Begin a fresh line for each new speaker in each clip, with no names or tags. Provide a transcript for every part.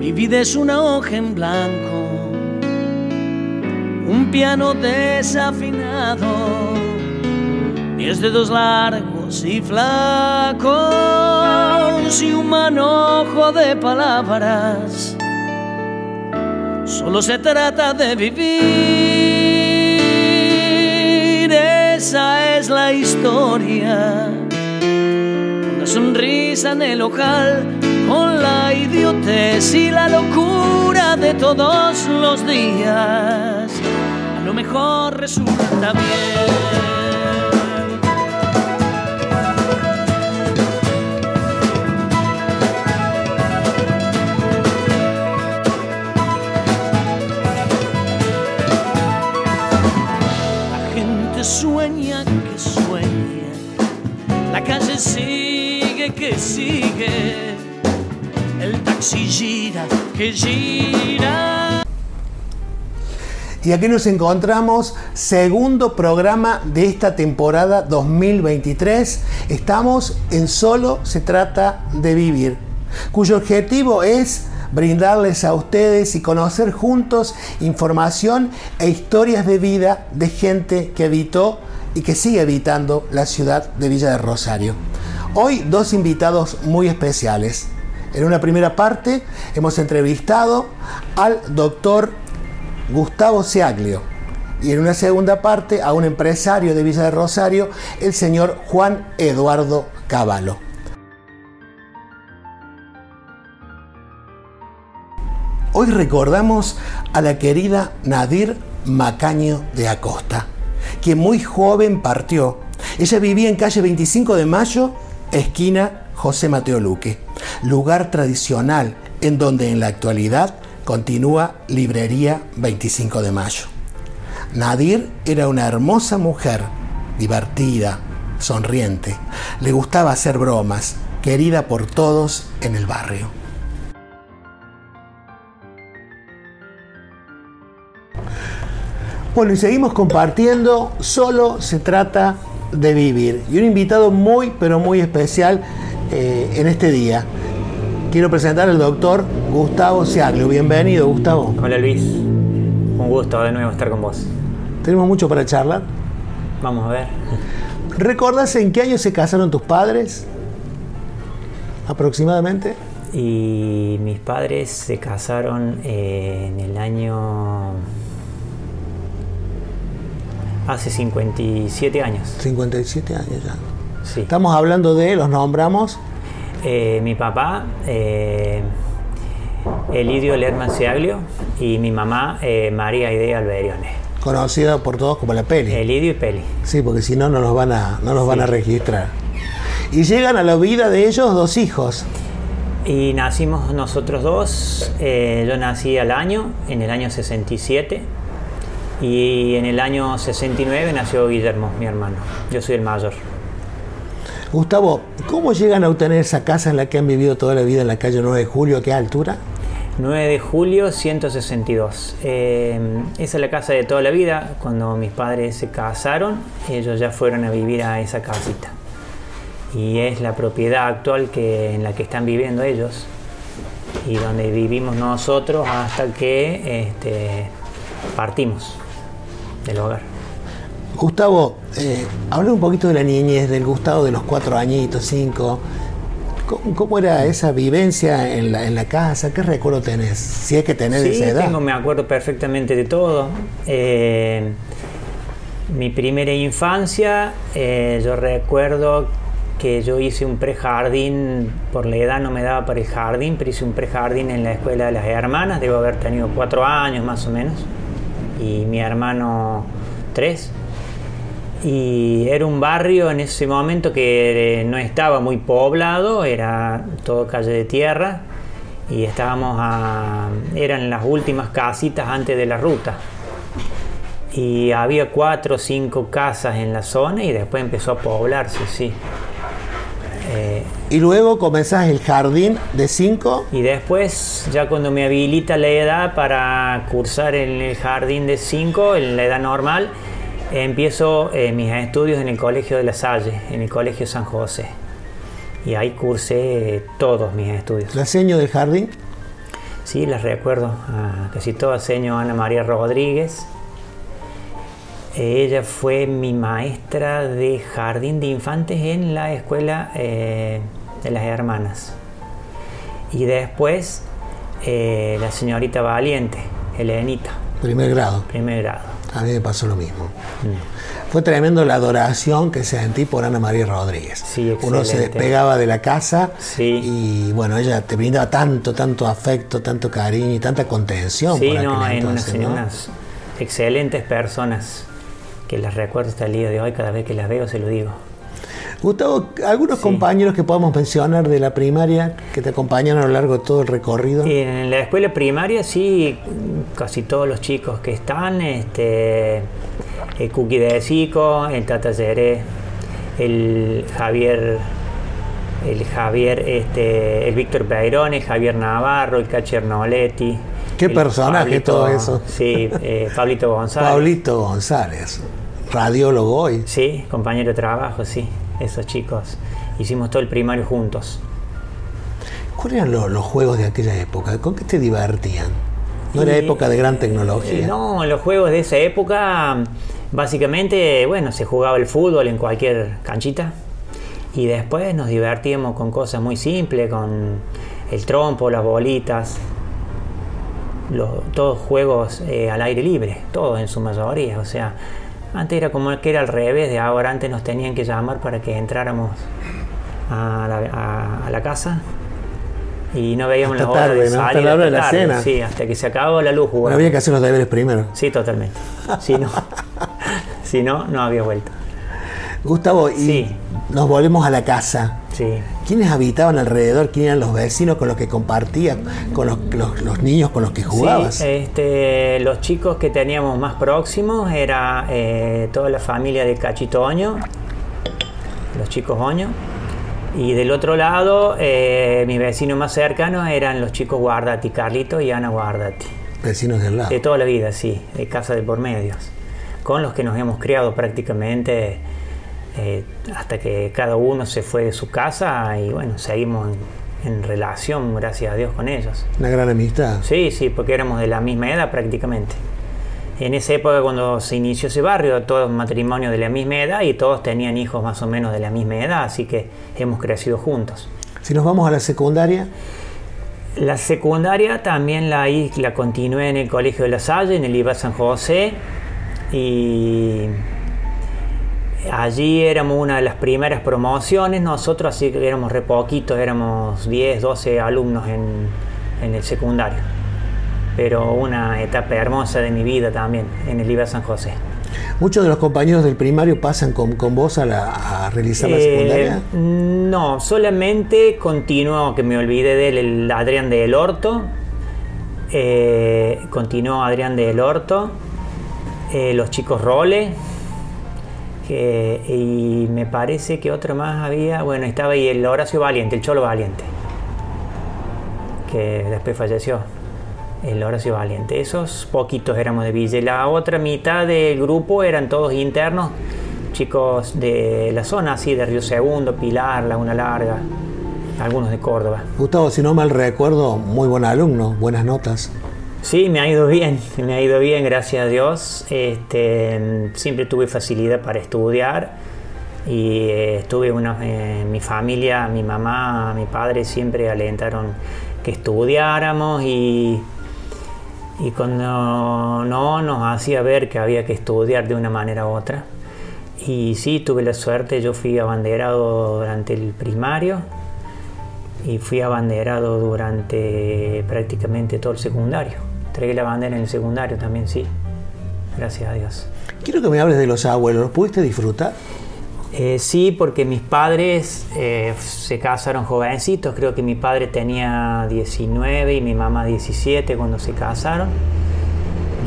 Mi vida es una hoja en blanco, un piano desafinado, 10 dedos largos y flacos y un manojo de palabras. Solo se trata de vivir, esa es la historia. Una sonrisa en el ojal, con la idiotez y la locura de todos los días. A lo mejor resulta bien. Sueña que sueña, la calle sigue que sigue, el taxi gira que gira.
Y aquí nos encontramos, segundo programa de esta temporada 2023. Estamos en Solo se trata de vivir, cuyo objetivo es brindarles a ustedes y conocer juntos información e historias de vida de gente que habitó y que sigue habitando la ciudad de Villa de Rosario. Hoy dos invitados muy especiales. En una primera parte hemos entrevistado al doctor Gustavo Ciaglio y en una segunda parte a un empresario de Villa de Rosario, el señor Juan Eduardo Cavallo. Hoy recordamos a la querida Nadir Macaño de Acosta, quien muy joven partió. Ella vivía en calle 25 de Mayo, esquina José Mateo Luque, lugar tradicional en donde en la actualidad continúa Librería 25 de Mayo. Nadir era una hermosa mujer, divertida, sonriente. Le gustaba hacer bromas, querida por todos en el barrio. Bueno, y seguimos compartiendo. Solo se trata de vivir. Y un invitado muy, pero muy especial en este día. Quiero presentar al doctor Gustavo Ciaglio. Bienvenido, Gustavo.
Hola, Luis. Un gusto de nuevo estar con vos.
Tenemos mucho para charlar.
Vamos a ver.
¿Recordás en qué año se casaron tus padres? Aproximadamente.
Y mis padres se casaron en el año... Hace 57 años.
57 años ya.
Sí.
Estamos hablando de, los nombramos.
Mi papá, Elidio Lerman Ciaglio, y mi mamá, María Idea Alberione.
Conocida por todos como la Peli.
Elidio y Peli.
Sí, porque si no, no nos van a registrar. Y llegan a la vida de ellos dos hijos.
Y nacimos nosotros dos. Yo nací al año, en el año 67. Y en el año 69 nació Guillermo, mi hermano. Yo soy el mayor.
Gustavo, ¿cómo llegan a obtener esa casa en la que han vivido toda la vida en la calle 9 de Julio? ¿A qué altura?
9 de julio, 162. Esa es la casa de toda la vida. Cuando mis padres se casaron, ellos ya fueron a vivir a esa casita. Y es la propiedad actual en la que están viviendo ellos. Y donde vivimos nosotros hasta que partimos del hogar.
Gustavo, habla un poquito de la niñez del Gustavo de los 4 añitos, 5. ¿Cómo era esa vivencia en la casa? ¿Qué recuerdo tenés? Si es que tenés esa edad.
Me acuerdo perfectamente de todo. Mi primera infancia, yo recuerdo que yo hice un prejardín, por la edad no me daba para el jardín, pero hice un prejardín en la escuela de las hermanas, debo haber tenido 4 años más o menos. Y mi hermano 3, y era un barrio en ese momento que no estaba muy poblado, era todo calle de tierra y eran las últimas casitas antes de la ruta y había 4 o 5 casas en la zona y después empezó a poblarse, sí.
Y luego comenzás el jardín de 5.
Y después, ya cuando me habilita la edad para cursar en el jardín de 5, en la edad normal, empiezo mis estudios en el Colegio de la Salle, en el Colegio San José. Y ahí cursé todos mis estudios.
¿La seño del jardín?
Sí, las recuerdo a casi todas, señor Ana María Rodríguez. Ella fue mi maestra de jardín de infantes en la escuela de las hermanas. Y después la señorita Valiente, Elenita.
Primer grado.
Primer grado.
A mí me pasó lo mismo. Fue tremendo la adoración que sentí por Ana María Rodríguez.
Sí,
uno se despegaba de la casa,
sí,
y bueno, ella te brindaba tanto afecto, tanto cariño y tanta contención.
Sí,
por
no,
aquel
hay
entonces, ¿no?
unas excelentes personas que las recuerdo hasta el día de hoy, cada vez que las veo se lo digo.
Gustavo, ¿algunos compañeros que podamos mencionar de la primaria que te acompañan a lo largo de todo el recorrido?
En la escuela primaria sí, casi todos los chicos que están, el Cookie de Zico, el Tata Yeré, el Javier, el Víctor Beirón, el Javier Navarro, el Cachi Arnoletti.
Qué personaje todo eso.
Sí, Pablito González.
Pablito González, radiólogo hoy.
Sí, compañero de trabajo, sí. Esos chicos, hicimos todo el primario juntos.
¿Cuáles eran los juegos de aquella época? ¿Con qué te divertían? ¿No era época de gran tecnología?
No, los juegos de esa época, básicamente, bueno, se jugaba el fútbol en cualquier canchita y después nos divertíamos con cosas muy simples, con el trompo, las bolitas, todos juegos al aire libre, todos en su mayoría, o sea... Antes era como que era al revés de ahora, antes nos tenían que llamar para que entráramos a la casa y no veíamos la hora de salir
hasta la hora de la cena.
Sí, hasta que se acabó la luz.
Bueno, había que hacer los deberes primero.
Sí, totalmente. Si no, no había vuelta.
Gustavo, y
sí,
nos volvemos a la casa.
Sí.
¿Quiénes habitaban alrededor? ¿Quiénes eran los vecinos con los que compartías? ¿Con los niños con los que jugabas?
Sí, los chicos que teníamos más próximos era toda la familia de Cachito Oño, los chicos Oño. Y del otro lado, mis vecinos más cercanos eran los chicos Guardati, Carlito y Ana Guardati.
Vecinos del lado.
De toda la vida, sí, de casa de por medios. Con los que nos hemos criado prácticamente... hasta que cada uno se fue de su casa y bueno, seguimos en relación, gracias a Dios, con ellos.
Una gran amistad.
Sí, porque éramos de la misma edad prácticamente. En esa época cuando se inició ese barrio, todos matrimonios de la misma edad y todos tenían hijos más o menos de la misma edad, así que hemos crecido juntos.
Si nos vamos a la secundaria.
La secundaria también la continué en el Colegio de La Salle, en el IVA San José, y... Allí éramos una de las primeras promociones, nosotros, así que éramos re poquitos, éramos 10, 12 alumnos en el secundario. Pero una etapa hermosa de mi vida también, en el IVA San José.
¿Muchos de los compañeros del primario pasan con vos a realizar la secundaria?
No, solamente continuó, que me olvidé de él, el Adrián del Horto. Continuó Adrián del Horto, los chicos Role. Y me parece que otro más había, bueno, estaba ahí el Horacio Valiente, el Cholo Valiente, que después falleció, el Horacio Valiente. Esos poquitos éramos de Villa. La otra mitad del grupo eran todos internos, chicos de la zona, así de Río Segundo, Pilar, Laguna Larga, algunos de Córdoba.
Gustavo, si no mal recuerdo, muy buen alumno, buenas notas.
Sí, me ha ido bien, gracias a Dios. Siempre tuve facilidad para estudiar y mi familia, mi mamá, mi padre siempre alentaron que estudiáramos y cuando no nos hacía ver que había que estudiar de una manera u otra. Y sí, tuve la suerte, yo fui abanderado durante el primario y fui abanderado durante prácticamente todo el secundario. Entregué la bandera en el secundario también, sí. Gracias a Dios.
Quiero que me hables de los abuelos. ¿Los pudiste disfrutar?
Sí, porque mis padres se casaron jovencitos. Creo que mi padre tenía 19 y mi mamá 17 cuando se casaron.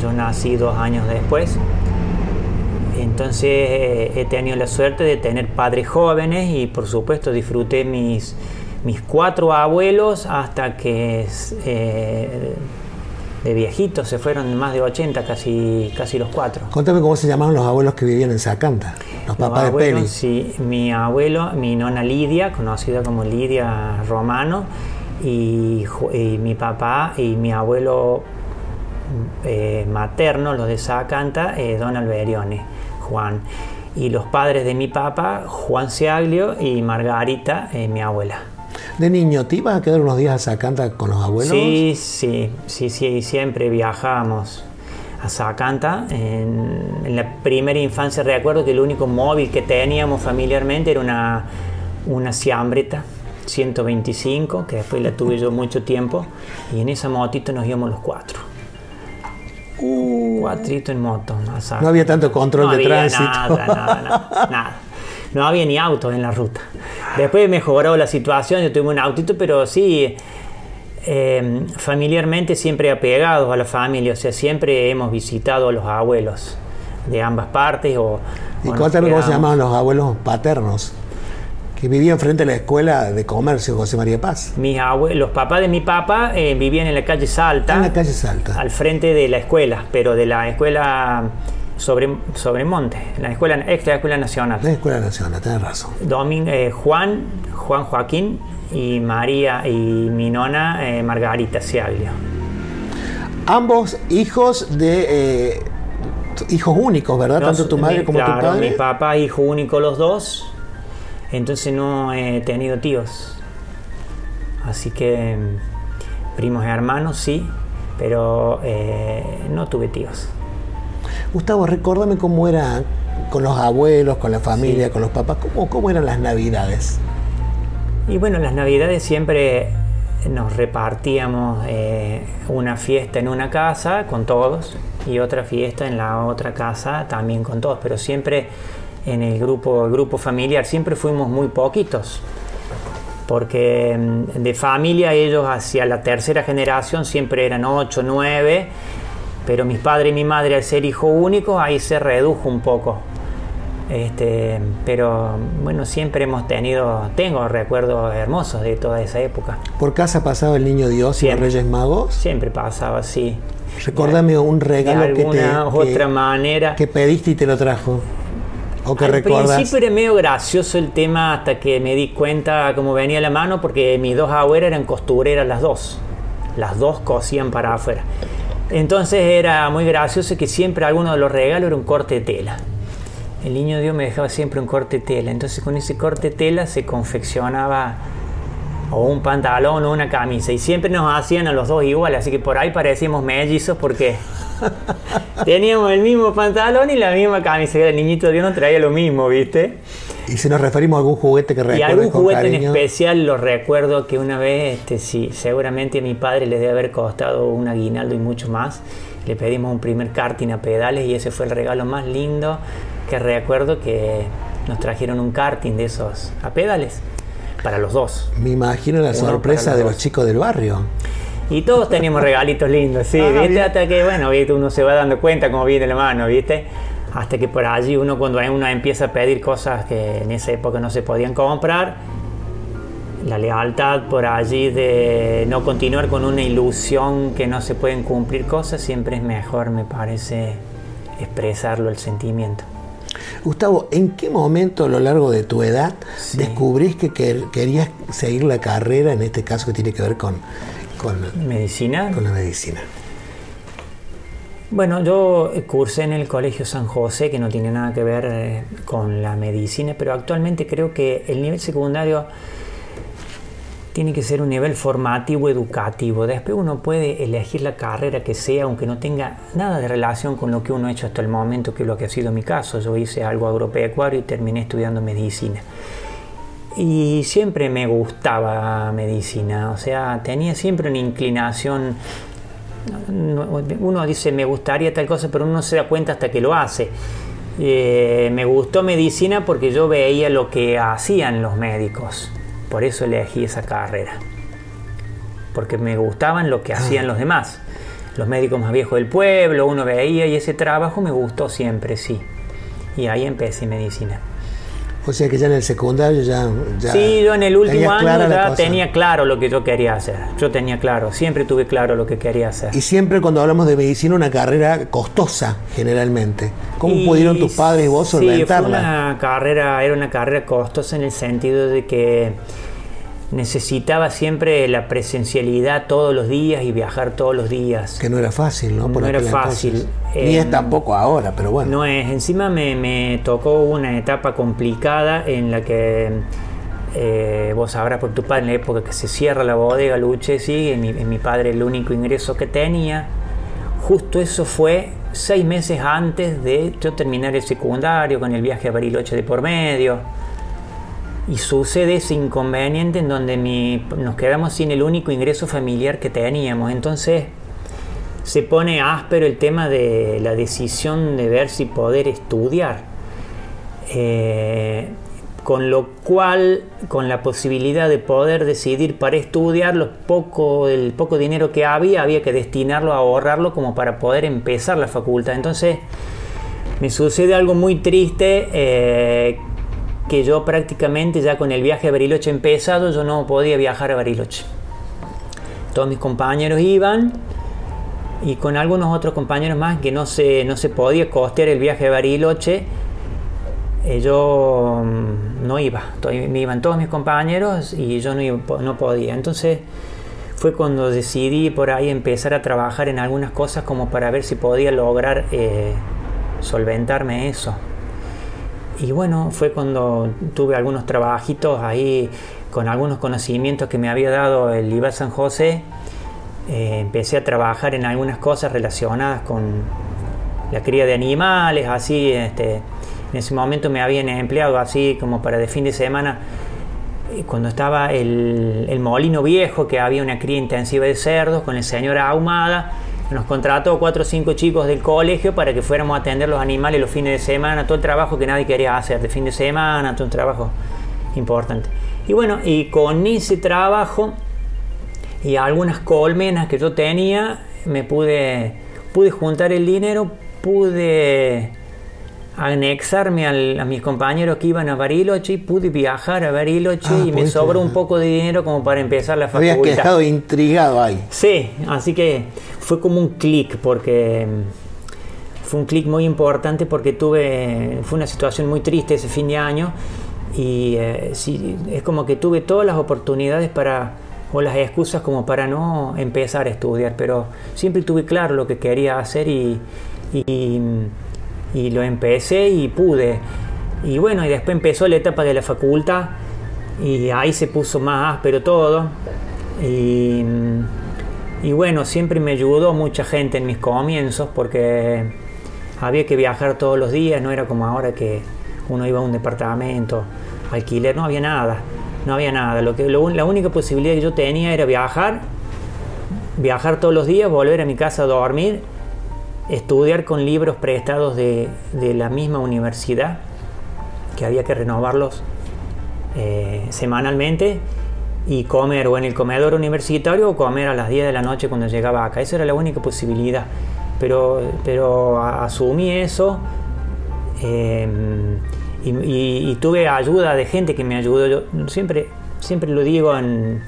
Yo nací 2 años después. Entonces he tenido la suerte de tener padres jóvenes y por supuesto disfruté mis 4 abuelos hasta que de viejitos se fueron, más de 80, casi los 4.
Contame cómo se llamaban los abuelos que vivían en Sacanta, los papás de Peli.
Sí, mi abuelo, mi nona Lidia, conocida como Lidia Romano, y mi papá y mi abuelo materno, los de Sacanta, don Alberione, Juan. Y los padres de mi papá, Juan Seaglio y Margarita, mi abuela.
¿De niño te ibas a quedar unos días a Sacanta con los abuelos?
Sí, siempre viajábamos a Sacanta. En la primera infancia recuerdo que el único móvil que teníamos familiarmente era una Siambretta 125, que después la tuve yo mucho tiempo, y en esa motito nos íbamos los cuatro. Cuatrito en moto.
No había tanto control de tránsito.
Nada. No había ni autos en la ruta. Después mejoró la situación, yo tuve un autito, pero sí, familiarmente siempre apegados a la familia, o sea, siempre hemos visitado a los abuelos de ambas partes.
¿Y cuéntame cómo se llamaban los abuelos paternos? Que vivían frente a la escuela de comercio José María Paz.
Los papás de mi papá vivían en la calle Salta.
En la calle Salta.
Al frente de la escuela, pero de la escuela Sobremonte, la escuela nacional.
La escuela nacional, tenés razón.
Juan Joaquín y María y mi nona Margarita Seaglio.
Ambos hijos hijos únicos, ¿verdad? Tanto tu madre como tu padre.
Mi papá, hijo único los dos. Entonces no he tenido tíos. Así que primos y hermanos sí, pero no tuve tíos.
Gustavo, recuérdame cómo era con los abuelos, con la familia, sí, con los papás. ¿Cómo eran las Navidades?
Y bueno, las Navidades siempre nos repartíamos una fiesta en una casa con todos y otra fiesta en la otra casa también con todos, pero siempre en el grupo familiar siempre fuimos muy poquitos, porque de familia ellos hacia la tercera generación siempre eran 8, 9, pero mis padres y mi madre al ser hijo único ahí se redujo un poco. Pero bueno, siempre tengo recuerdos hermosos de toda esa época.
¿Por casa pasaba el Niño Dios siempre, y los Reyes Magos?
Siempre pasaba, sí.
Recordame un regalo
que
pediste y te lo trajo. ¿O que
al
recuerdas?
Principio era medio gracioso el tema hasta que me di cuenta cómo venía la mano, porque mis dos abuelas eran costureras las dos cosían para afuera. Entonces era muy gracioso que siempre alguno de los regalos era un corte de tela. El Niño Dios me dejaba siempre un corte de tela, entonces con ese corte de tela se confeccionaba o un pantalón o una camisa, y siempre nos hacían a los dos igual, así que por ahí parecíamos mellizos porque teníamos el mismo pantalón y la misma camisa. El Niñito Dios nos traía lo mismo, ¿viste?
Y si nos referimos a algún juguete que recuerdes.
Y algún
con
juguete
cariño.
En especial lo recuerdo que una vez, sí, seguramente a mi padre le debe haber costado un aguinaldo y mucho más. Le pedimos un primer karting a pedales y ese fue el regalo más lindo que recuerdo, que nos trajeron un karting de esos a pedales para los dos.
Me imagino la sorpresa de los chicos del barrio.
Y todos teníamos regalitos lindos, sí, ¿viste? Bien. Hasta que, bueno, ¿viste? Uno se va dando cuenta cómo viene la mano, ¿viste? Hasta que por allí cuando uno empieza a pedir cosas que en esa época no se podían comprar, la lealtad por allí de no continuar con una ilusión que no se pueden cumplir cosas, siempre es mejor, me parece, expresarlo, el sentimiento.
Gustavo, ¿en qué momento a lo largo de tu edad descubrís que querías seguir la carrera, en este caso que tiene que ver con
medicina?
Con la medicina.
Bueno, yo cursé en el Colegio San José, que no tiene nada que ver con la medicina, pero actualmente creo que el nivel secundario tiene que ser un nivel formativo, educativo. Después uno puede elegir la carrera que sea, aunque no tenga nada de relación con lo que uno ha hecho hasta el momento, que es lo que ha sido mi caso. Yo hice algo agropecuario y terminé estudiando medicina. Y siempre me gustaba medicina, o sea, tenía siempre una inclinación. Uno dice me gustaría tal cosa, pero uno no se da cuenta hasta que lo hace. Me gustó medicina porque yo veía lo que hacían los médicos, por eso elegí esa carrera, porque me gustaban lo que hacían los demás, los médicos más viejos del pueblo, uno veía, y ese trabajo me gustó siempre, sí, y ahí empecé medicina.
O sea que ya en el secundario ya
sí, yo en el último año ya tenía claro lo que yo quería hacer. Yo tenía claro, siempre tuve claro lo que quería hacer.
Y siempre cuando hablamos de medicina, una carrera costosa, generalmente. ¿Cómo pudieron tus padres y vos solventarla?
Sí, era una carrera costosa en el sentido de que necesitaba siempre la presencialidad todos los días y viajar todos los días.
Que no era fácil, ¿no?
No era fácil.
Ni es tampoco ahora, pero bueno.
No es. Encima me tocó una etapa complicada en la que vos sabrás por tu padre, en la época que se cierra la bodega Lucchesi, mi padre el único ingreso que tenía. Justo eso fue 6 meses antes de yo terminar el secundario, con el viaje a Bariloche de por medio. Y sucede ese inconveniente en donde nos quedamos sin el único ingreso familiar que teníamos. Entonces se pone áspero el tema de la decisión de ver si poder estudiar. Con lo cual, con la posibilidad de poder decidir para estudiar, el poco dinero que había que destinarlo a ahorrarlo como para poder empezar la facultad. Entonces me sucede algo muy triste, que yo prácticamente ya con el viaje a Bariloche empezado, yo no podía viajar a Bariloche. Todos mis compañeros iban, y con algunos otros compañeros más que no se podía costear el viaje a Bariloche, yo no iba. Me iban todos mis compañeros y yo no podía. Entonces fue cuando decidí por ahí empezar a trabajar en algunas cosas como para ver si podía lograr solventarme eso. Y bueno, fue cuando tuve algunos trabajitos ahí con algunos conocimientos que me había dado el IBAT San José. Empecé a trabajar en algunas cosas relacionadas con la cría de animales, así. En ese momento me habían empleado así como para de fin de semana, cuando estaba el molino viejo, que había una cría intensiva de cerdos con el señor Ahumada. Nos contrató 4 o 5 chicos del colegio para que fuéramos a atender los animales los fines de semana, todo el trabajo que nadie quería hacer de fin de semana, todo un trabajo importante. Y bueno, y con ese trabajo y algunas colmenas que yo tenía, me pude juntar el dinero, pude anexarme a mis compañeros que iban a Bariloche, pude viajar a Bariloche y me sobró un poco de dinero como para empezar la facultad.
Habías quedado intrigado ahí.
Sí, así que fue como un clic, porque fue un clic muy importante, porque fue una situación muy triste ese fin de año, y sí, es como que tuve todas las oportunidades o las excusas como para no empezar a estudiar, pero siempre tuve claro lo que quería hacer y lo empecé y pude. Y bueno, y después empezó la etapa de la facultad y ahí se puso más áspero todo. Y bueno, siempre me ayudó mucha gente en mis comienzos, porque había que viajar todos los días, no era como ahora que uno iba a un departamento, alquiler, no había nada. La única posibilidad que yo tenía era viajar todos los días, volver a mi casa a dormir, estudiar con libros prestados de la misma universidad, que había que renovarlos semanalmente, y comer o en el comedor universitario o comer a las 10 de la noche cuando llegaba acá. Esa era la única posibilidad, pero asumí eso, y tuve ayuda de gente que me ayudó. Yo siempre lo digo en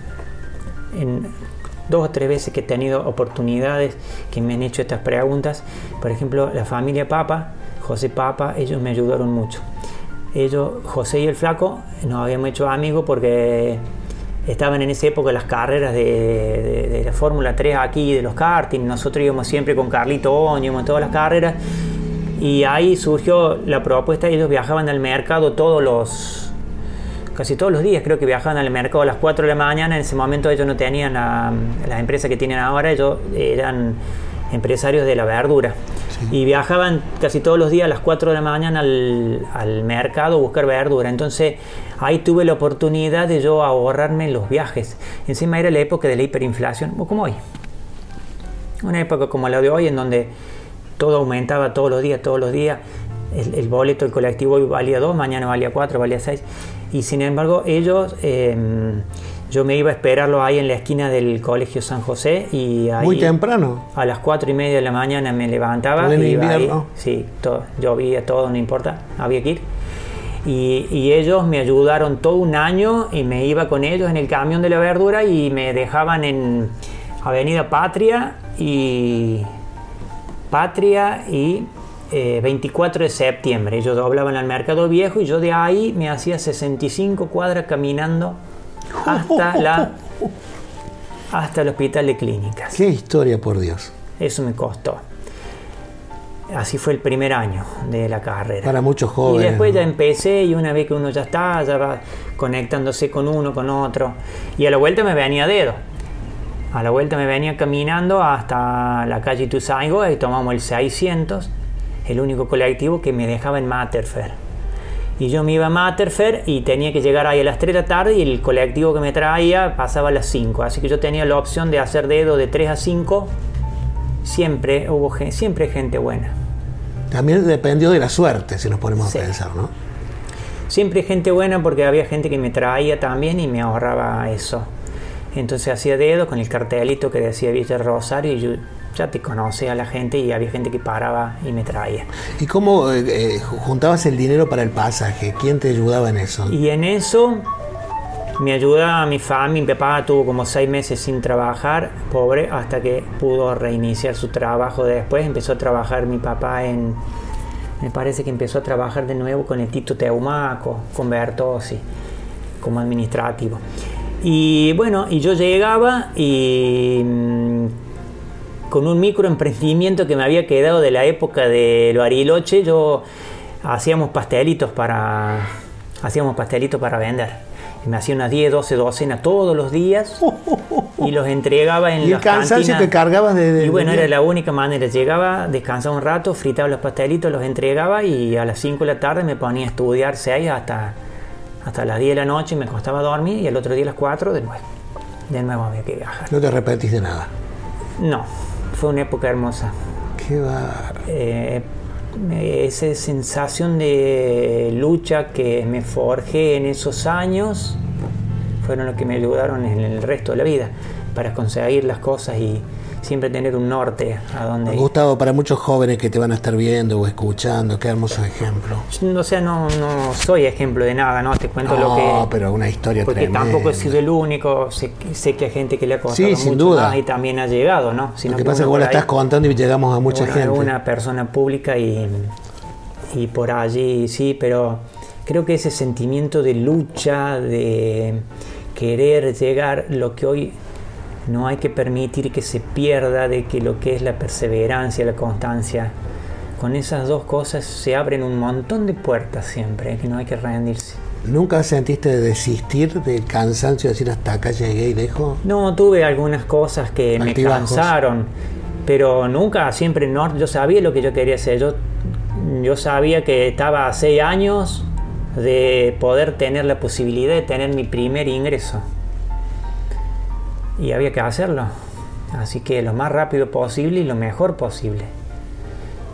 2 o 3 veces que he tenido oportunidades que me han hecho estas preguntas. Por ejemplo, la familia Papa, José Papa, ellos me ayudaron mucho. José y el Flaco, nos habíamos hecho amigos porque estaban en esa época las carreras de la Fórmula 3 aquí, de los karting. Nosotros íbamos siempre con Carlito Oño, íbamos a todas las carreras, y ahí surgió la propuesta. Ellos viajaban al mercado casi todos los días, creo que viajaban al mercado a las 4 de la mañana. En ese momento ellos no tenían las empresas que tienen ahora, ellos eran empresarios de la verdura. Sí. Y viajaban casi todos los días a las 4 de la mañana al mercado a buscar verdura. Entonces ahí tuve la oportunidad de yo ahorrarme los viajes. Encima era la época de la hiperinflación, o como hoy. Una época como la de hoy, en donde todo aumentaba todos los días. El boleto del colectivo hoy valía 2, mañana valía 4, valía 6. Y sin embargo ellos, yo me iba a esperarlo ahí en la esquina del Colegio San José, y ahí
muy temprano,
a las 4:30 de la mañana me levantaba,
en
iba
invierno.
Ahí, sí, llovía todo, no importa, había que ir. Y ellos me ayudaron todo un año, y me iba con ellos en el camión de la verdura, y me dejaban en Avenida Patria y 24 de septiembre. Ellos doblaban al Mercado Viejo, y yo de ahí me hacía 65 cuadras caminando hasta el hospital de clínicas.
Qué historia, por Dios.
Eso me costó. Así fue el primer año de la carrera.
Para muchos jóvenes.
Y después ya empecé, y una vez que uno ya va conectándose con uno, con otro. Y a la vuelta me venía a dedo. A la vuelta me venía caminando hasta la calle Ituzaingó y tomamos el 600, el único colectivo que me dejaba en Materfer. Y yo me iba a Materfer y tenía que llegar ahí a las 3 de la tarde, y el colectivo que me traía pasaba a las 5. Así que yo tenía la opción de hacer dedo de 3 a 5. Siempre gente buena.
También dependió de la suerte, si nos ponemos a pensar, ¿no?
Siempre gente buena, porque había gente que me traía también y me ahorraba eso. Entonces hacía dedo con el cartelito que decía Villa Rosario, y yo ya te conocía a la gente, y había gente que paraba y me traía.
¿Y cómo juntabas el dinero para el pasaje? ¿Quién te ayudaba en eso?
Y en eso me ayudaba mi familia. Mi papá tuvo como 6 meses sin trabajar, pobre, hasta que pudo reiniciar su trabajo. Después empezó a trabajar mi papá me parece que empezó a trabajar de nuevo con el Tito Teumaco, con Bertossi, como administrativo. Y bueno, y yo llegaba y con un microemprendimiento que me había quedado de la época de Bariloche, hacíamos pastelitos para vender. Y me hacía unas 10, 12 docenas todos los días y los entregaba en las cantinas. ¿Y el cansancio
que cargabas
Y bueno, era la única manera. Llegaba, descansaba un rato, fritaba los pastelitos, los entregaba, y a las 5 de la tarde me ponía a estudiar 6 hasta las 10 de la noche, y me costaba dormir, y el otro día a las 4 de nuevo había que viajar.
¿No te arrepentís de nada?
No, fue una época hermosa.
Qué bárbaro.
Esa sensación de lucha que me forjé en esos años fueron los que me ayudaron en el resto de la vida para conseguir las cosas y siempre tener un norte a donde ir.
Gustavo, para muchos jóvenes que te van a estar viendo o escuchando, qué hermoso ejemplo.
O sea, no soy ejemplo de nada, ¿no? Te cuento lo que...
No, pero una historia
porque
tremenda.
Tampoco he sido el único. Sé que hay gente que le ha costado
sí, sin
mucho
duda.
más y también ha llegado, ¿no?
Lo que pasa es que vos la estás contando y llegamos a mucha gente.
Una persona pública y por allí, sí, pero creo que ese sentimiento de lucha, de querer llegar, lo que hoy no hay que permitir que se pierda, de que lo que es la perseverancia, la constancia, con esas dos cosas se abren un montón de puertas siempre, que no hay que rendirse.
¿Nunca sentiste desistir del cansancio, decir hasta acá llegué y dejo?
No, tuve algunas cosas que me cansaron, pero nunca, siempre no. Yo sabía lo que yo quería hacer. Yo sabía que estaba a 6 años de poder tener la posibilidad de tener mi primer ingreso. Y había que hacerlo. Así que lo más rápido posible y lo mejor posible.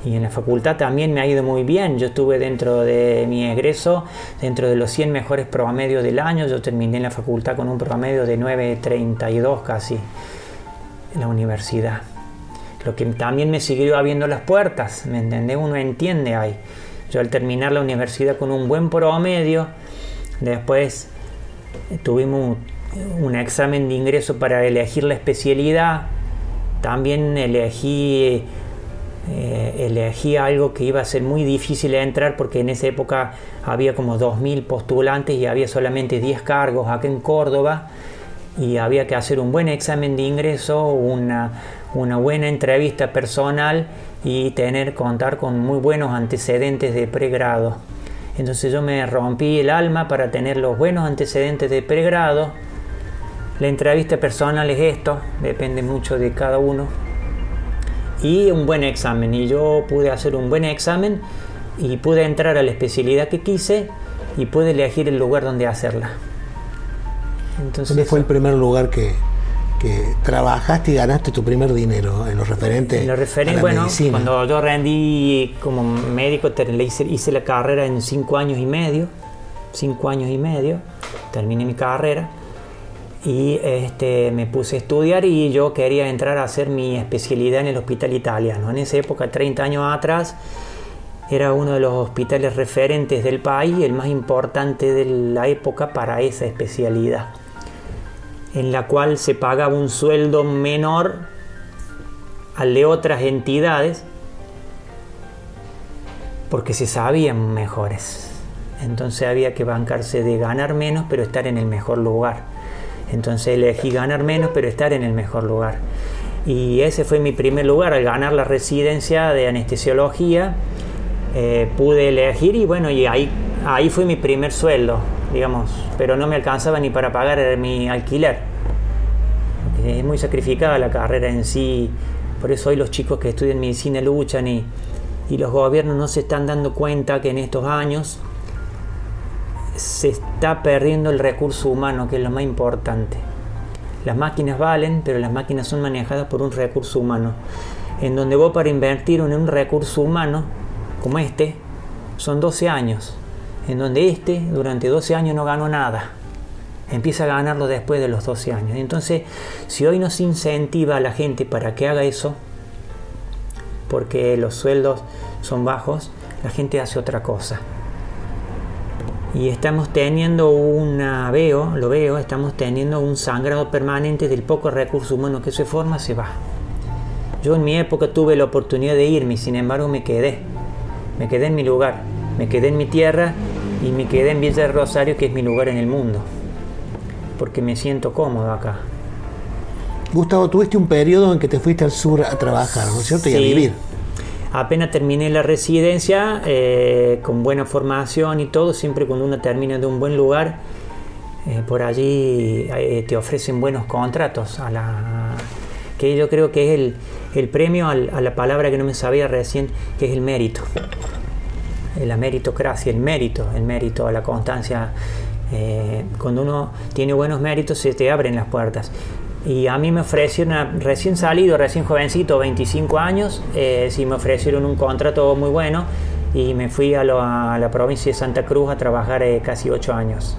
Y en la facultad también me ha ido muy bien. Yo estuve dentro de mi egreso, dentro de los 100 mejores promedios del año. Yo terminé en la facultad con un promedio de 9.32 casi en la universidad. Lo que también me siguió abriendo las puertas, ¿me entendés? Uno entiende ahí. Yo al terminar la universidad con un buen promedio, después tuvimos un examen de ingreso para elegir la especialidad. También elegí algo que iba a ser muy difícil de entrar, porque en esa época había como 2.000 postulantes y había solamente 10 cargos acá en Córdoba, y había que hacer un buen examen de ingreso, una buena entrevista personal y contar con muy buenos antecedentes de pregrado. Entonces yo me rompí el alma para tener los buenos antecedentes de pregrado. La entrevista personal es esto, depende mucho de cada uno. Y un buen examen, y yo pude hacer un buen examen y pude entrar a la especialidad que quise y pude elegir el lugar donde hacerla. Entonces,
¿dónde fue el primer lugar que trabajaste y ganaste tu primer dinero en los referentes? En los referentes,
bueno, medicina. Cuando yo rendí como médico, hice la carrera en 5 años y medio. 5 años y medio, terminé mi carrera. Y me puse a estudiar, y yo quería entrar a hacer mi especialidad en el Hospital Italiano. En esa época, 30 años atrás, era uno de los hospitales referentes del país, el más importante de la época para esa especialidad, en la cual se pagaba un sueldo menor al de otras entidades porque se sabían mejores. Entonces había que bancarse de ganar menos pero estar en el mejor lugar. Entonces elegí ganar menos, pero estar en el mejor lugar. Y ese fue mi primer lugar, al ganar la residencia de anestesiología. Pude elegir y bueno, y ahí fue mi primer sueldo, digamos, pero no me alcanzaba ni para pagar mi alquiler. Es muy sacrificada la carrera en sí, por eso hoy los chicos que estudian medicina luchan y los gobiernos no se están dando cuenta que en estos años se está perdiendo el recurso humano, que es lo más importante. Las máquinas valen, pero las máquinas son manejadas por un recurso humano, en donde vos para invertir en un recurso humano como este, son 12 años, en donde durante 12 años no ganó nada, empieza a ganarlo después de los 12 años. Entonces, si hoy no se incentiva a la gente para que haga eso, porque los sueldos son bajos, la gente hace otra cosa. Y estamos teniendo estamos teniendo un sangrado permanente del poco recurso humano que se forma, se va. Yo en mi época tuve la oportunidad de irme, sin embargo me quedé en mi lugar, me quedé en mi tierra y me quedé en Villa del Rosario, que es mi lugar en el mundo, porque me siento cómodo acá.
Gustavo, tuviste un periodo en que te fuiste al sur a trabajar, ¿no es cierto?
Sí.
Y a vivir.
Apenas terminé la residencia, con buena formación y todo, siempre cuando uno termina de un buen lugar, por allí te ofrecen buenos contratos, que yo creo que es el premio a la palabra que no me sabía recién, que es el mérito. La meritocracia, el mérito a la constancia. Cuando uno tiene buenos méritos se te abren las puertas. Y a mí me ofrecieron, recién jovencito, 25 años, sí me ofrecieron un contrato muy bueno y me fui a la provincia de Santa Cruz a trabajar casi 8 años.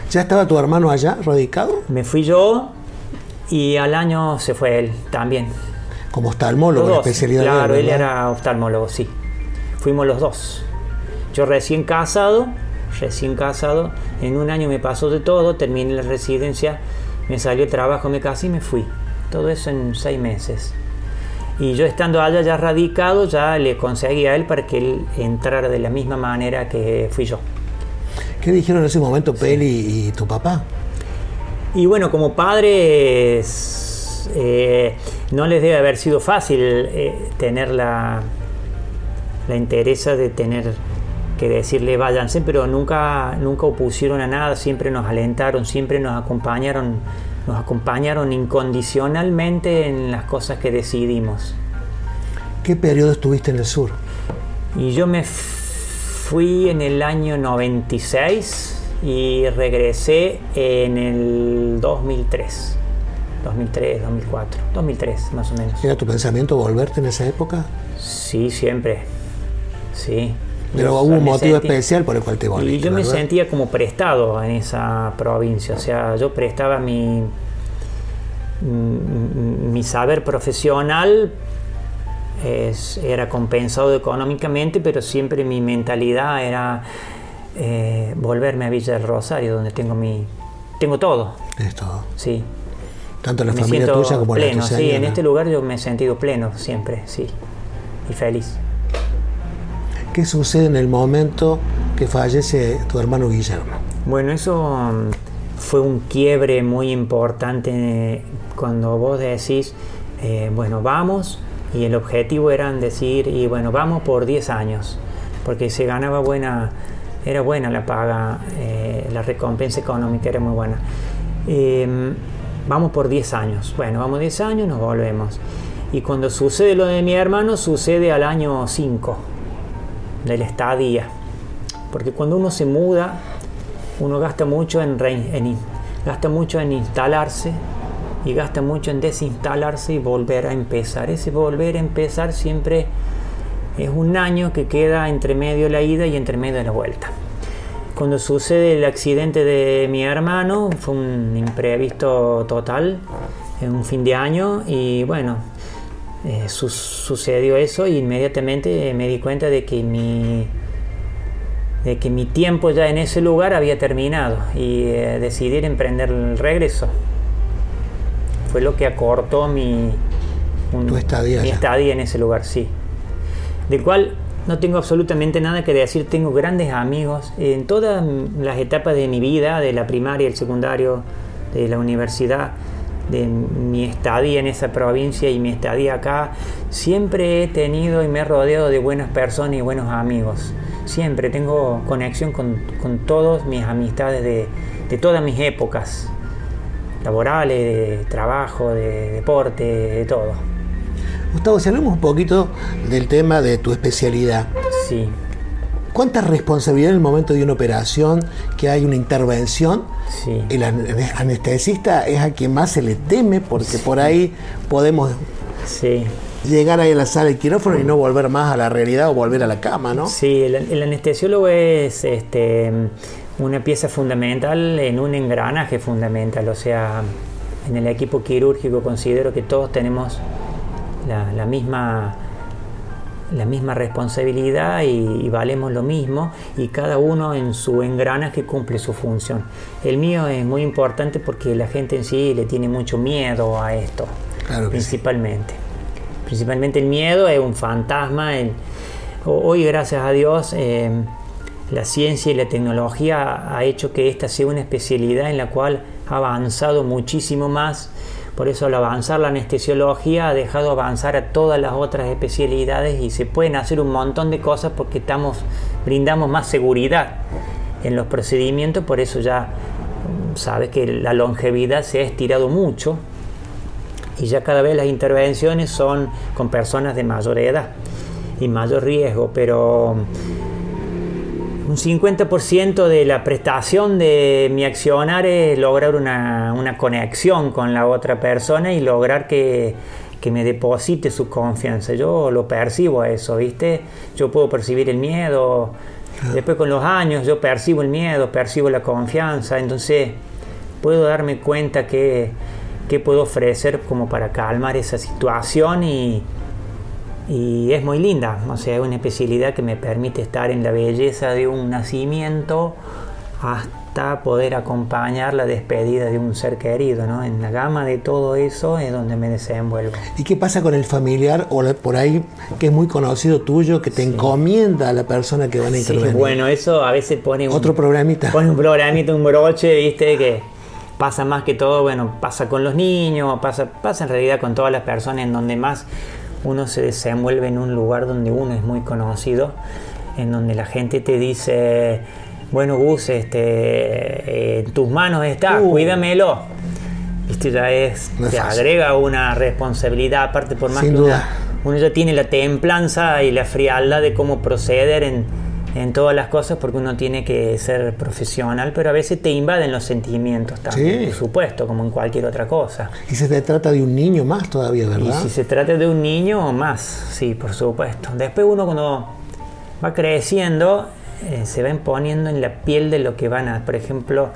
¿Ya estaba tu hermano allá, radicado?
Me fui yo y al año se fue él también.
Como oftalmólogo, la especialidad.
Claro,
de
él era oftalmólogo, sí. Fuimos los dos. Yo recién casado, en un año me pasó de todo, terminé la residencia, me salió el trabajo, me casé y me fui. Todo eso en 6 meses. Y yo estando allá ya radicado, ya le conseguí a él para que él entrara de la misma manera que fui yo.
¿Qué dijeron en ese momento Peli y tu papá?
Y bueno, como padres, no les debe haber sido fácil tener la entereza de tener que decirle váyanse, pero nunca opusieron a nada, siempre nos alentaron, siempre nos acompañaron incondicionalmente en las cosas que decidimos.
¿Qué periodo estuviste en el sur?
Y yo me fui en el año 96 y regresé en el 2003, 2003 más o menos.
¿Era tu pensamiento volverte en esa época?
Sí, siempre, sí.
Pero hubo un motivo especial por el cual te volviste.
Y yo me
¿verdad?
sentía como prestado en esa provincia, o sea, yo prestaba mi saber profesional, era compensado económicamente, pero siempre mi mentalidad era volverme a Villa del Rosario, donde tengo todo.
Es todo.
Sí.
Tanto la
Me
familia
siento
tuya como
pleno,
la tuya.
sí, en este lugar yo me he sentido pleno siempre, sí, y feliz.
¿Qué sucede en el momento que fallece tu hermano Guillermo?
Bueno, eso fue un quiebre muy importante cuando vos decís, bueno, vamos, y el objetivo era decir, y bueno, vamos por 10 años, porque se ganaba era buena la paga, la recompensa económica era muy buena. Vamos por 10 años, bueno, vamos 10 años, nos volvemos. Y cuando sucede lo de mi hermano, sucede al año 5 de la estadía, porque cuando uno se muda, uno gasta mucho en instalarse y gasta mucho en desinstalarse y volver a empezar. Ese volver a empezar siempre es un año que queda entre medio de la ida y entre medio de la vuelta. Cuando sucede el accidente de mi hermano, fue un imprevisto total, en un fin de año, y bueno, sucedió eso y inmediatamente me di cuenta de que mi tiempo ya en ese lugar había terminado y decidí emprender el regreso. Fue lo que acortó mi estadía en ese lugar, sí. Del cual no tengo absolutamente nada que decir. Tengo grandes amigos en todas las etapas de mi vida, de la primaria, el secundario, de la universidad, de mi estadía en esa provincia y mi estadía acá, siempre he tenido y me he rodeado de buenas personas y buenos amigos. Siempre tengo conexión con todas mis amistades de todas mis épocas laborales, de trabajo, de deporte, de todo.
Gustavo, si hablamos un poquito del tema de tu especialidad.
Sí.
¿Cuánta responsabilidad en el momento de una operación, que hay una intervención?
Sí.
El anestesista es a quien más se le teme, porque sí, por ahí podemos llegar ahí a la sala del quirófano y no volver más a la realidad o volver a la cama, ¿no?
Sí, el anestesiólogo es una pieza fundamental en un engranaje fundamental. O sea, en el equipo quirúrgico considero que todos tenemos la misma responsabilidad y valemos lo mismo, y cada uno en su engranaje cumple su función. El mío es muy importante porque la gente en sí le tiene mucho miedo a esto, claro, principalmente. Sí. Principalmente el miedo es un fantasma. Hoy, gracias a Dios, la ciencia y la tecnología ha hecho que esta sea una especialidad en la cual ha avanzado muchísimo más. Por eso, al avanzar la anestesiología, ha dejado avanzar a todas las otras especialidades y se pueden hacer un montón de cosas porque brindamos más seguridad en los procedimientos. Por eso ya sabes que la longevidad se ha estirado mucho y ya cada vez las intervenciones son con personas de mayor edad y mayor riesgo, pero un 50% de la prestación de mi accionar es lograr una conexión con la otra persona y lograr que me deposite su confianza. Yo lo percibo a eso, ¿viste? Yo puedo percibir el miedo. Después, con los años, yo percibo el miedo, percibo la confianza. Entonces, puedo darme cuenta que puedo ofrecer como para calmar esa situación y es muy linda. O sea, es una especialidad que me permite estar en la belleza de un nacimiento hasta poder acompañar la despedida de un ser querido, ¿no? En la gama de todo eso es donde me desenvuelvo.
¿Y qué pasa con el familiar o por ahí que es muy conocido tuyo, que te encomienda a la persona que van a intervenir?
Bueno, eso a veces pone
otro programita.
Pone un programita, un broche, ¿viste? Que pasa más que todo, bueno, pasa con los niños, pasa en realidad con todas las personas, en donde más uno se desenvuelve en un lugar donde uno es muy conocido, en donde la gente te dice, bueno, Gus, en tus manos está, cuídamelo. ¿Viste? Ya te agrega una responsabilidad, aparte, por más
sin
que
duda.
Uno ya tiene la templanza y la frialdad de cómo proceder en todas las cosas, porque uno tiene que ser profesional, pero a veces te invaden los sentimientos también, por supuesto, como en cualquier otra cosa.
Y se trata de un niño más todavía, ¿verdad?
Y si se trata de un niño más, sí, por supuesto. Después uno, cuando va creciendo, se va poniendo en la piel de lo que van a, por ejemplo,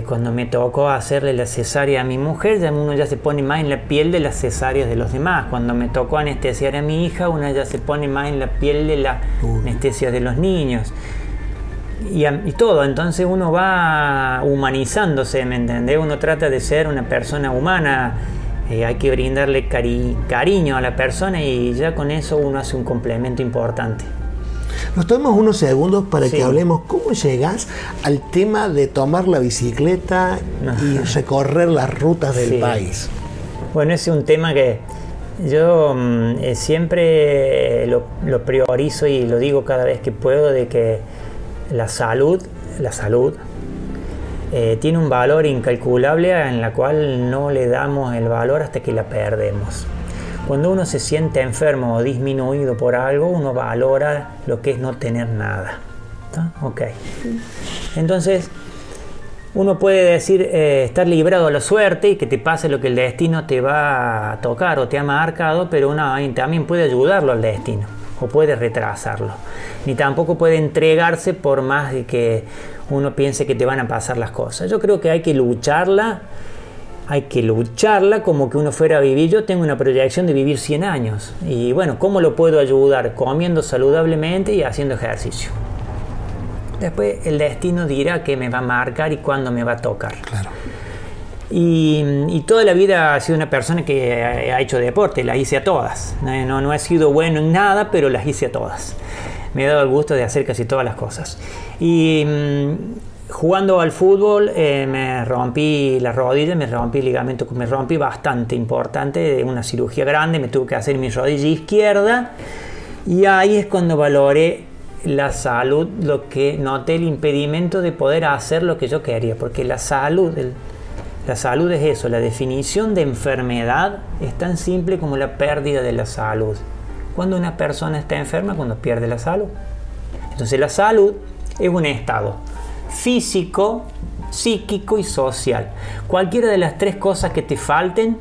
cuando me tocó hacerle la cesárea a mi mujer, uno ya se pone más en la piel de las cesáreas de los demás. Cuando me tocó anestesiar a mi hija, uno ya se pone más en la piel de la anestesia de los niños. Y todo, entonces uno va humanizándose, ¿me entendés? Uno trata de ser una persona humana, hay que brindarle cariño a la persona y ya con eso uno hace un complemento importante.
Nos tomamos unos segundos para que hablemos cómo llegás al tema de tomar la bicicleta y recorrer las rutas del país.
Bueno, ese es un tema que yo siempre lo priorizo y lo digo cada vez que puedo, de que la salud tiene un valor incalculable en la cual no le damos el valor hasta que la perdemos. Cuando uno se siente enfermo o disminuido por algo, uno valora lo que es no tener nada. ¿Está? Ok. Entonces, uno puede decir estar librado a la suerte y que te pase lo que el destino te va a tocar o te ha marcado, pero uno también puede ayudarlo al destino o puede retrasarlo. Ni tampoco puede entregarse por más de que uno piense que te van a pasar las cosas. Yo creo que hay que lucharla. Hay que lucharla como que uno fuera a vivir. Yo tengo una proyección de vivir 100 años. Y bueno, ¿cómo lo puedo ayudar? Comiendo saludablemente y haciendo ejercicio. Después el destino dirá qué me va a marcar y cuándo me va a tocar.
Claro.
Y toda la vida he sido una persona que ha hecho deporte. Las hice a todas. No he sido bueno en nada, pero las hice a todas. Me he dado el gusto de hacer casi todas las cosas. Y jugando al fútbol me rompí la rodilla, me rompí el ligamento, me rompí bastante importante, una cirugía grande, me tuve que hacer mi rodilla izquierda y ahí es cuando valoré la salud, lo que noté el impedimento de poder hacer lo que yo quería, porque la salud es eso, la definición de enfermedad es tan simple como la pérdida de la salud. Cuando una persona está enferma, cuando pierde la salud. Entonces la salud es un estado físico, psíquico y social. Cualquiera de las tres cosas que te falten,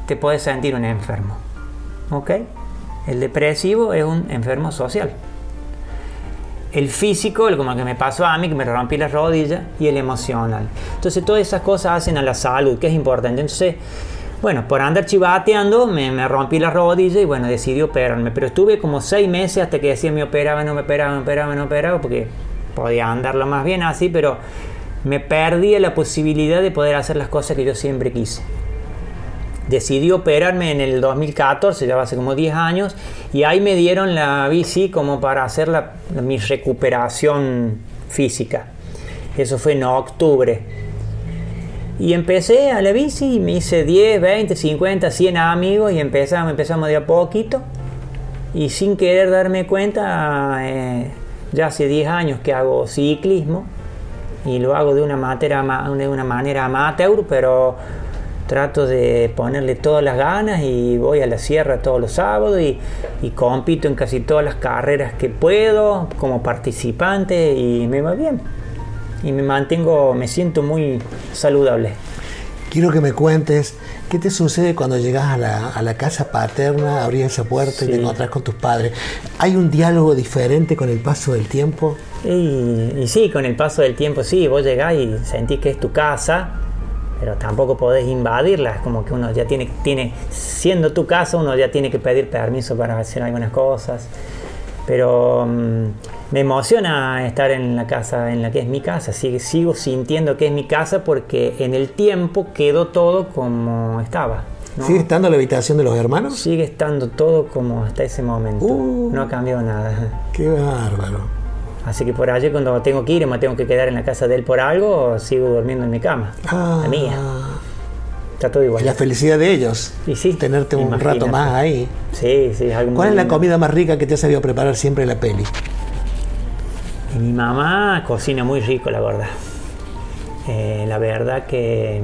te puedes sentir un enfermo. ¿Ok? El depresivo es un enfermo social. El físico, como que me pasó a mí, que me rompí la rodilla, y el emocional. Entonces todas esas cosas hacen a la salud, que es importante. Entonces, bueno, por andar chivateando, me rompí la rodilla y bueno, decidí operarme. Pero estuve como 6 meses hasta que decía me operaba, no me operaba, porque podía andarlo más bien así, pero me perdí la posibilidad de poder hacer las cosas que yo siempre quise. Decidí operarme en el 2014, ya hace como 10 años, y ahí me dieron la bici como para hacer mi recuperación física. Eso fue en octubre. Y empecé a la bici y me hice 10, 20, 50, 100 amigos y empezamos de a poquito. Y sin querer darme cuenta, ya hace 10 años que hago ciclismo y lo hago de una manera amateur, pero trato de ponerle todas las ganas y voy a la sierra todos los sábados y compito en casi todas las carreras que puedo como participante y me va bien. Y me siento muy saludable.
Quiero que me cuentes qué te sucede cuando llegas a la casa paterna, abrís esa puerta y te encontrás con tus padres. ¿Hay un diálogo diferente con el paso del tiempo?
Y sí, con el paso del tiempo sí, vos llegás y sentís que es tu casa, pero tampoco podés invadirla. Es como que uno ya tiene, siendo tu casa, uno ya tiene que pedir permiso para hacer algunas cosas. Pero me emociona estar en la casa en la que es mi casa. Sigo sintiendo que es mi casa porque en el tiempo quedó todo como estaba, ¿no?
¿Sigue estando la habitación de los hermanos?
Sigue estando todo como hasta ese momento. No ha cambiado nada.
¡Qué bárbaro!
Así que por allí cuando tengo que ir, me tengo que quedar en la casa de él por algo, sigo durmiendo en mi cama. La mía. Está todo igual.
Y la felicidad de ellos.
Y sí,
tenerte un rato más ahí.
Sí.
¿Cuál es la comida más rica que te ha sabido preparar siempre en la peli?
Y mi mamá cocina muy rico, la verdad. La verdad que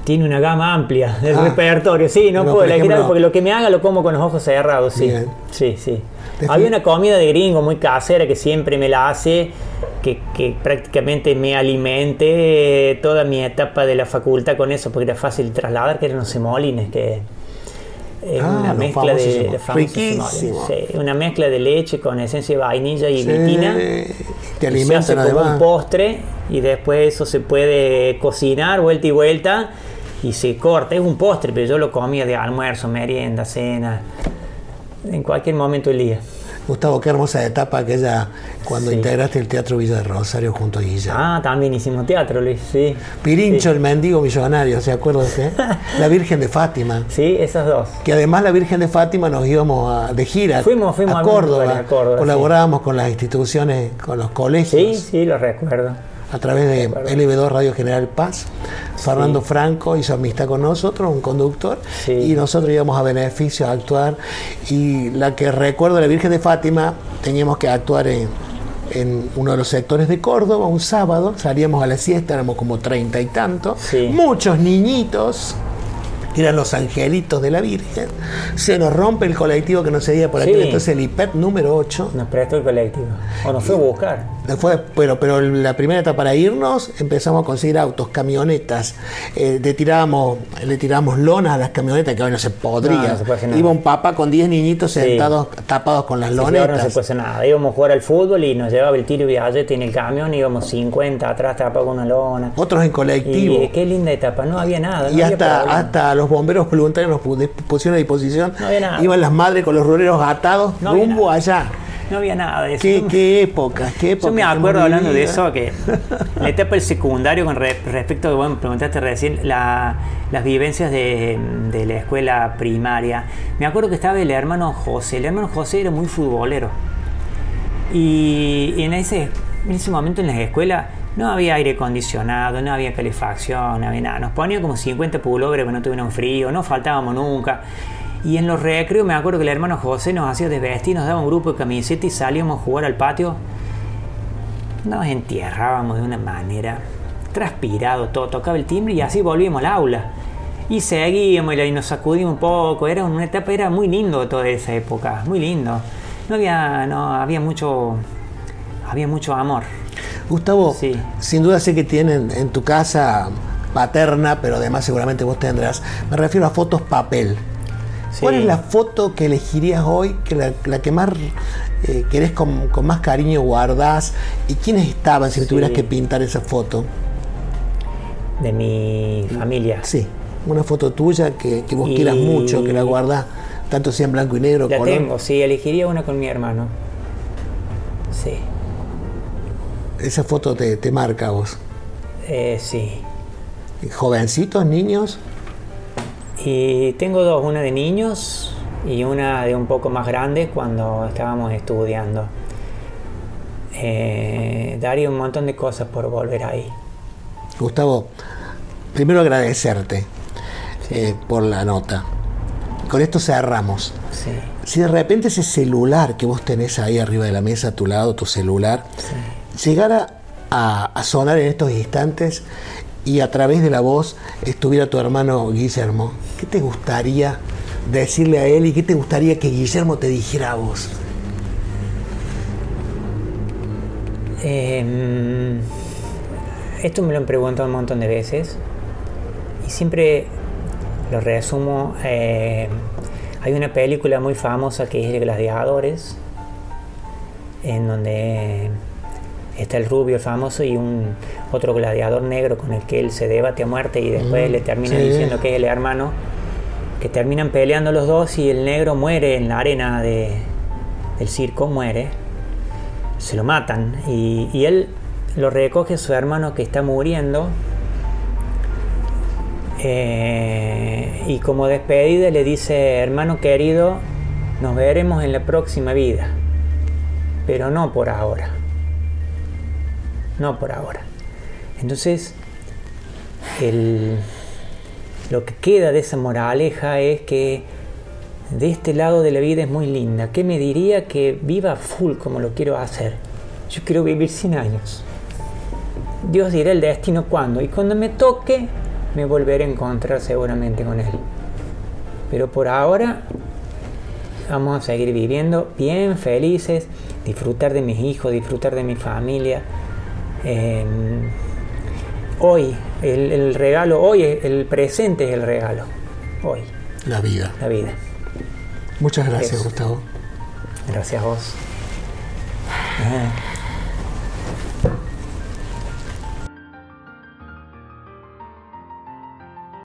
tiene una gama amplia del repertorio. Sí, no puedo elegir algo porque lo que me haga lo como con los ojos cerrados. Sí. Bien. Sí. Había una comida de gringo muy casera que siempre me la hace, que prácticamente me alimenté toda mi etapa de la facultad con eso, porque era fácil trasladar, que eran los semolines, que es una mezcla de una mezcla de leche con esencia de vainilla y vitina.
Te alimentan,
se hace como un postre y después eso se puede cocinar vuelta y vuelta y se corta. Es un postre, pero yo lo comía de almuerzo, merienda, cena, en cualquier momento del día.
Gustavo, qué hermosa etapa aquella cuando integraste el Teatro Villa de Rosario junto a Guilla.
También hicimos teatro, Luis, sí.
Pirincho, el mendigo millonario, ¿se acuerda usted? La Virgen de Fátima.
Sí, esas dos.
Que además la Virgen de Fátima nos íbamos de gira
fuimos
a Córdoba. Colaborábamos con las instituciones, con los colegios.
Sí, lo recuerdo.
A través de LB2 Radio General Paz. Fernando Franco hizo amistad con nosotros, un conductor, y nosotros íbamos a beneficio a actuar. Y la que recuerdo de la Virgen de Fátima, teníamos que actuar en uno de los sectores de Córdoba, un sábado, salíamos a la siesta, éramos como 30 y tantos, muchos niñitos, que eran los angelitos de la Virgen. Se nos rompe el colectivo que nos seguía por aquí, entonces el IPEP número 8.
Nos prestó el colectivo, o nos fue a buscar.
Pero la primera etapa para irnos, empezamos a conseguir autos, camionetas, le tirábamos lonas a las camionetas, que hoy no se podría. Iba un papá con 10 niñitos sentados, tapados con las lonetas.
Ahora no se puede hacer nada. Íbamos a jugar al fútbol y nos llevaba el tiro y viajete en el camión, íbamos 50 atrás tapados con una lona.
Otros en colectivo.
Y qué linda etapa, no había nada.
Y hasta los bomberos voluntarios nos pusieron a disposición.
No había nada.
Iban las madres con los ruleros atados, rumbo allá.
No había nada de eso.
¿Qué época?
Yo me acuerdo hablando de eso, que la etapa del secundario, con respecto a, bueno, preguntaste recién, las vivencias de la escuela primaria. Me acuerdo que estaba el hermano José. El hermano José era muy futbolero. Y en ese momento en las escuelas no había aire acondicionado, no había calefacción, no había nada. Nos ponían como 50 pullovers que no tuvieran frío, no faltábamos nunca. Y en los recreos me acuerdo que el hermano José nos hacía desvestir, nos daba un grupo de camisetas y salíamos a jugar al patio. Nos entierrábamos de una manera, transpirado todo, tocaba el timbre y así volvíamos al aula. Y seguíamos y nos sacudimos un poco, era una etapa, era muy lindo toda esa época, muy lindo. Había mucho amor.
Gustavo,
Sí.
Sin duda sé que tienen en tu casa paterna, pero además seguramente vos tendrás. Me refiero a fotos papel.
Sí.
¿Cuál es la foto que elegirías hoy, que la que más querés con más cariño guardás? ¿Y quiénes estaban si tuvieras que pintar esa foto?
De mi familia.
Sí, una foto tuya que vos quieras mucho, que la guardás, tanto sea en blanco y negro,
La
color.
tengo, sí, elegiría una con mi hermano. Sí.
Esa foto te marca a vos.
Sí.
¿Jovencitos, niños?
Y tengo dos, una de niños y una de un poco más grande cuando estábamos estudiando. Daría un montón de cosas por volver ahí.
Gustavo, primero agradecerte por la nota. Con esto cerramos.
Sí.
Si de repente ese celular que vos tenés ahí arriba de la mesa a tu lado, tu celular, llegara a sonar en estos instantes y a través de la voz estuviera tu hermano Guillermo, ¿qué te gustaría decirle a él y qué te gustaría que Guillermo te dijera a vos?
Esto me lo han preguntado un montón de veces y siempre lo resumo. Hay una película muy famosa que es El Gladiadores, en donde está el rubio famoso y otro gladiador negro con el que él se debate a muerte y después le termina diciendo que es el hermano, que terminan peleando los dos y el negro muere en la arena del circo, muere, se lo matan y él lo recoge a su hermano que está muriendo y como despedida le dice: hermano querido, nos veremos en la próxima vida, pero no por ahora. No por ahora. Entonces, lo que queda de esa moraleja es que de este lado de la vida es muy linda. ¿Qué me diría que viva full como lo quiero hacer? Yo quiero vivir 100 años. Dios dirá el destino cuándo. Y cuando me toque, me volveré a encontrar seguramente con Él. Pero por ahora, vamos a seguir viviendo bien felices, disfrutar de mis hijos, disfrutar de mi familia. Hoy, el regalo, hoy, el presente es el regalo. Hoy.
La vida.
La vida.
Muchas gracias,
Eso.
Gustavo.
Gracias a vos.